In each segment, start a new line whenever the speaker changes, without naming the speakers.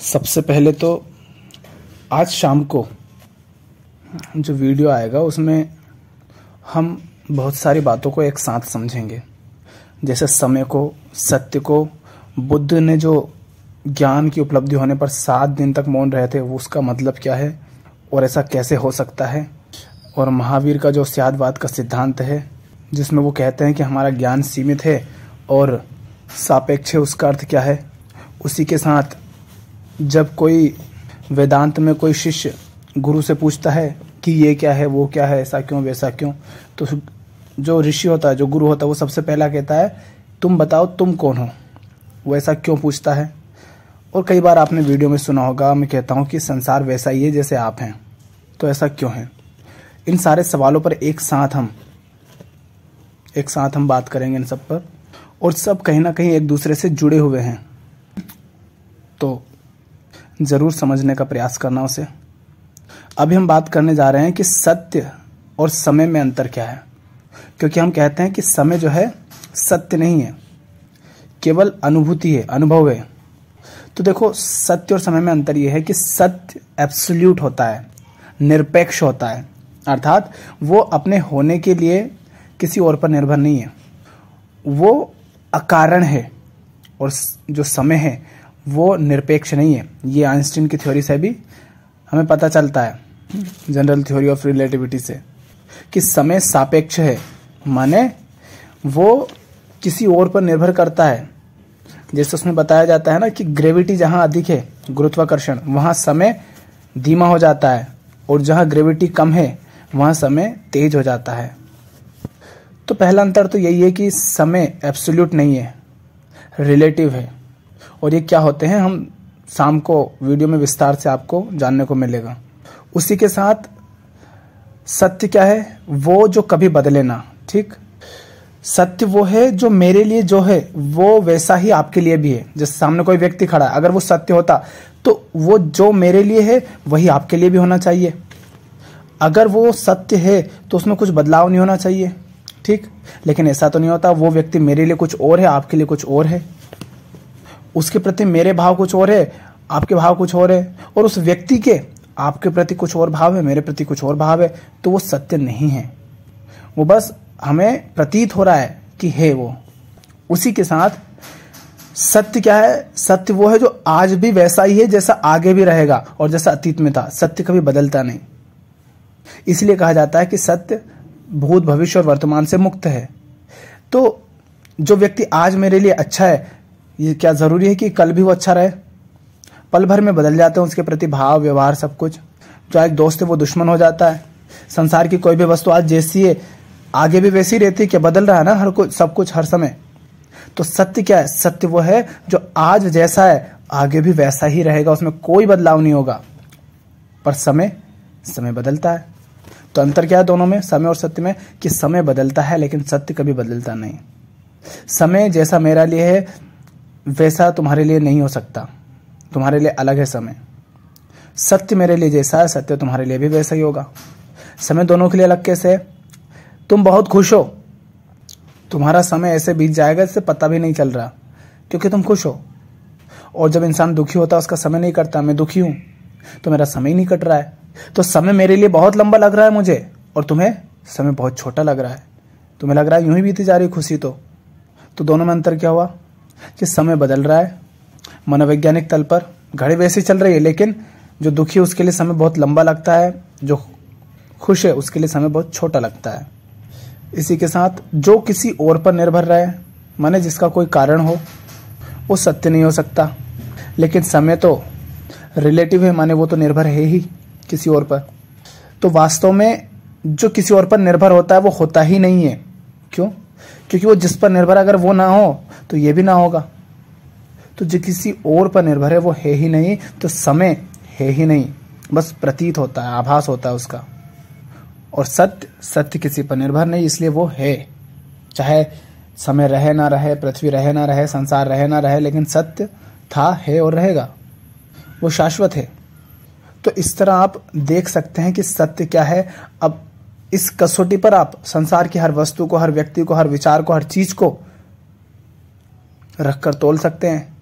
सबसे पहले तो आज शाम को जो वीडियो आएगा उसमें हम बहुत सारी बातों को एक साथ समझेंगे। जैसे समय को, सत्य को, बुद्ध ने जो ज्ञान की उपलब्धि होने पर 7 दिन तक मौन रहे थे वो उसका मतलब क्या है और ऐसा कैसे हो सकता है, और महावीर का जो स्यादवाद का सिद्धांत है जिसमें वो कहते हैं कि हमारा ज्ञान सीमित है और सापेक्ष है, उसका अर्थ क्या है। उसी के साथ जब कोई वेदांत में कोई शिष्य गुरु से पूछता है कि ये क्या है, वो क्या है, ऐसा क्यों वैसा क्यों, तो जो ऋषि होता है, जो गुरु होता है, वो सबसे पहला कहता है तुम बताओ तुम कौन हो। वो ऐसा क्यों पूछता है। और कई बार आपने वीडियो में सुना होगा, मैं कहता हूँ कि संसार वैसा ही है जैसे आप हैं, तो ऐसा क्यों है। इन सारे सवालों पर एक साथ हम बात करेंगे इन सब पर, और सब कहीं ना कहीं एक दूसरे से जुड़े हुए हैं, तो जरूर समझने का प्रयास करना उसे। अभी हम बात करने जा रहे हैं कि सत्य और समय में अंतर क्या है, क्योंकि हम कहते हैं कि समय जो है सत्य नहीं है, केवल अनुभूति है, अनुभव है। तो देखो, सत्य और समय में अंतर यह है कि सत्य एब्सोल्यूट होता है, निरपेक्ष होता है, अर्थात वो अपने होने के लिए किसी और पर निर्भर नहीं है, वो अकारण है। और जो समय है वो निरपेक्ष नहीं है। ये आइंस्टीन की थ्योरी से भी हमें पता चलता है, जनरल थ्योरी ऑफ रिलेटिविटी से, कि समय सापेक्ष है, माने वो किसी और पर निर्भर करता है। जैसे उसमें बताया जाता है ना कि ग्रेविटी जहां अधिक है, गुरुत्वाकर्षण, वहां समय धीमा हो जाता है, और जहां ग्रेविटी कम है वहां समय तेज हो जाता है। तो पहला अंतर तो यही है कि समय एब्सोल्यूट नहीं है, रिलेटिव है। और ये क्या होते हैं हम शाम को वीडियो में विस्तार से आपको जानने को मिलेगा। उसी के साथ सत्य क्या है, वो जो कभी बदले ना। ठीक, सत्य वो है जो मेरे लिए जो है वो वैसा ही आपके लिए भी है। जैसे सामने कोई व्यक्ति खड़ा है, अगर वो सत्य होता तो वो जो मेरे लिए है वही आपके लिए भी होना चाहिए। अगर वो सत्य है तो उसमें कुछ बदलाव नहीं होना चाहिए। ठीक, लेकिन ऐसा तो नहीं होता। वो व्यक्ति मेरे लिए कुछ और है, आपके लिए कुछ और है। उसके प्रति मेरे भाव कुछ और है, आपके भाव कुछ और है, और उस व्यक्ति के आपके प्रति कुछ और भाव है, मेरे प्रति कुछ और भाव है। तो वो सत्य नहीं है, वो बस हमें प्रतीत हो रहा है कि है वो। उसी के साथ सत्य क्या है, सत्य वो है जो आज भी वैसा ही है जैसा आगे भी रहेगा और जैसा अतीत में था। सत्य कभी बदलता नहीं। इसलिए कहा जाता है कि सत्य भूत, भविष्य और वर्तमान से मुक्त है। तो जो व्यक्ति आज मेरे लिए अच्छा है, ये क्या जरूरी है कि कल भी वो अच्छा रहे? पल भर में बदल जाते हैं उसके प्रति भाव, व्यवहार, सब कुछ। जो एक दोस्त है वो दुश्मन हो जाता है। संसार की कोई भी वस्तु आज जैसी है आगे भी वैसी रहती है, क्या बदल रहा है ना हर कुछ, सब कुछ हर समय। तो सत्य क्या है, सत्य वो है जो आज जैसा है आगे भी वैसा ही रहेगा, उसमें कोई बदलाव नहीं होगा। पर समय बदलता है। तो अंतर क्या है दोनों में, समय और सत्य में, कि समय बदलता है लेकिन सत्य कभी बदलता नहीं। समय जैसा मेरा लिए है वैसा तुम्हारे लिए नहीं हो सकता, तुम्हारे लिए अलग है समय। सत्य मेरे लिए जैसा है, सत्य तुम्हारे लिए भी वैसा ही होगा। समय दोनों के लिए अलग कैसे है? तुम बहुत खुश हो, तुम्हारा समय ऐसे बीत जाएगा जिससे पता भी नहीं चल रहा, क्योंकि तुम खुश हो। और जब इंसान दुखी होता है उसका समय नहीं कटता। मैं दुखी हूं तो मेरा समय ही नहीं कट रहा है। तो समय मेरे लिए बहुत लंबा लग रहा है मुझे, और तुम्हें समय बहुत छोटा लग रहा है। तुम्हें लग रहा है यूं ही बीती जा रही खुशी। तो दोनों में अंतर क्या हुआ कि समय बदल रहा है। मनोवैज्ञानिक तल पर घड़ी वैसी चल रही है, लेकिन जो दुखी है उसके लिए समय बहुत लंबा लगता है, जो खुश है उसके लिए समय बहुत छोटा लगता है। इसी के साथ जो किसी और पर निर्भर रहे, माने जिसका कोई कारण हो, वो सत्य नहीं हो सकता। लेकिन समय तो रिलेटिव है, माने वो तो निर्भर है ही किसी और पर। तो वास्तव में जो किसी और पर निर्भर होता है वो होता ही नहीं है। क्यों? क्योंकि वो जिस पर निर्भर, अगर वो ना हो तो ये भी ना होगा। तो जो किसी और पर निर्भर है वो है ही नहीं, तो समय है ही नहीं, बस प्रतीत होता है, आभास होता है उसका। और सत्य किसी पर निर्भर नहीं, इसलिए वो है। चाहे समय रहे ना रहे, पृथ्वी रहे ना रहे, संसार रहे ना रहे, लेकिन सत्य था, है और रहेगा, वो शाश्वत है। तो इस तरह आप देख सकते हैं कि सत्य क्या है। अब इस कसौटी पर आप संसार की हर वस्तु को, हर व्यक्ति को, हर विचार को, हर चीज को रखकर तोल सकते हैं।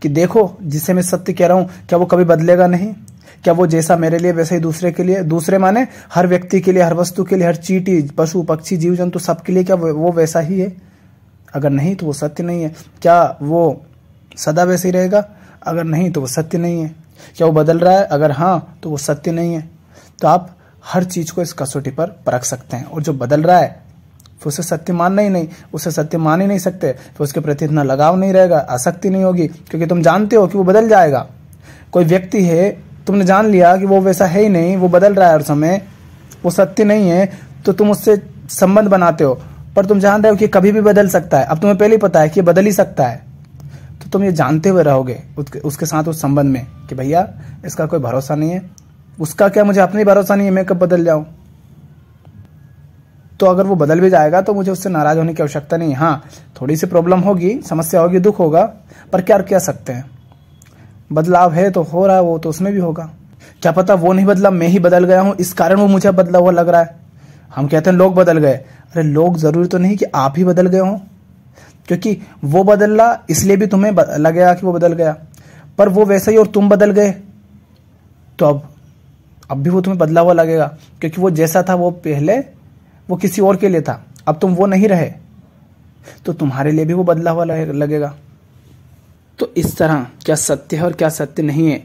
कि देखो जिसे मैं सत्य कह रहा हूं क्या वो कभी बदलेगा नहीं, क्या वो जैसा मेरे लिए वैसा ही दूसरे के लिए, दूसरे माने हर व्यक्ति के लिए, हर वस्तु के लिए, हर चींटी, पशु पक्षी जीव जंतु सबके लिए क्या वो वैसा ही है? अगर नहीं तो वो सत्य नहीं है। क्या वो सदा वैसे ही रहेगा? अगर नहीं तो वो सत्य नहीं है। क्या वो बदल रहा है? अगर हाँ तो वो सत्य नहीं है। तो आप हर चीज को इस कसौटी पर परख सकते हैं। और जो बदल रहा है फिर उसे सत्य मानना ही नहीं, उसे सत्य मान ही नहीं सकते, फिर उसके प्रति इतना लगाव नहीं रहेगा, आसक्ति नहीं होगी, क्योंकि तुम जानते हो कि वो बदल जाएगा। कोई व्यक्ति है, तुमने जान लिया कि वो वैसा है ही नहीं, वो बदल रहा है हर समय, वो सत्य नहीं है, तो तुम उससे संबंध बनाते हो, पर तुम जान रहे हो कि कभी भी बदल सकता है। अब तुम्हें पहले ही पता है कि बदल ही सकता है, तो तुम ये जानते हुए रहोगे उसके साथ उस संबंध में कि भैया इसका कोई भरोसा नहीं है। उसका क्या, मुझे अपना ही भरोसा नहीं है, मैं कब बदल जाऊं। तो अगर वो बदल भी जाएगा तो मुझे उससे नाराज होने की आवश्यकता नहीं है। हाँ, थोड़ी सी प्रॉब्लम होगी, समस्या होगी, दुख होगा, पर क्या कह सकते हैं, बदलाव है तो हो रहा है, वो तो उसमें भी होगा। क्या पता वो नहीं बदला, मैं ही बदल गया हूं, इस कारण वो मुझे बदला हुआ लग रहा है। हम कहते हैं लोग बदल गए, अरे लोग जरूरी तो नहीं कि आप ही बदल गए हो, क्योंकि वो बदला इसलिए भी तुम्हें लगेगा कि वो बदल गया, पर वो वैसे ही और तुम बदल गए तो अब भी वो तुम्हें बदला हुआ लगेगा, क्योंकि वो जैसा था वो पहले वो किसी और के लिए था, अब तुम वो नहीं रहे, तो तुम्हारे लिए भी वो बदला हुआ लगेगा। तो इस तरह क्या सत्य है और क्या सत्य नहीं है,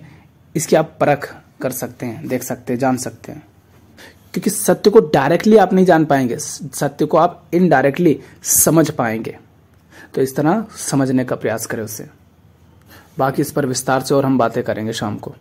इसकी आप परख कर सकते हैं, देख सकते हैं, जान सकते हैं। क्योंकि सत्य को डायरेक्टली आप नहीं जान पाएंगे, सत्य को आप इनडायरेक्टली समझ पाएंगे। तो इस तरह समझने का प्रयास करें उससे। बाकी इस पर विस्तार से और हम बातें करेंगे शाम को।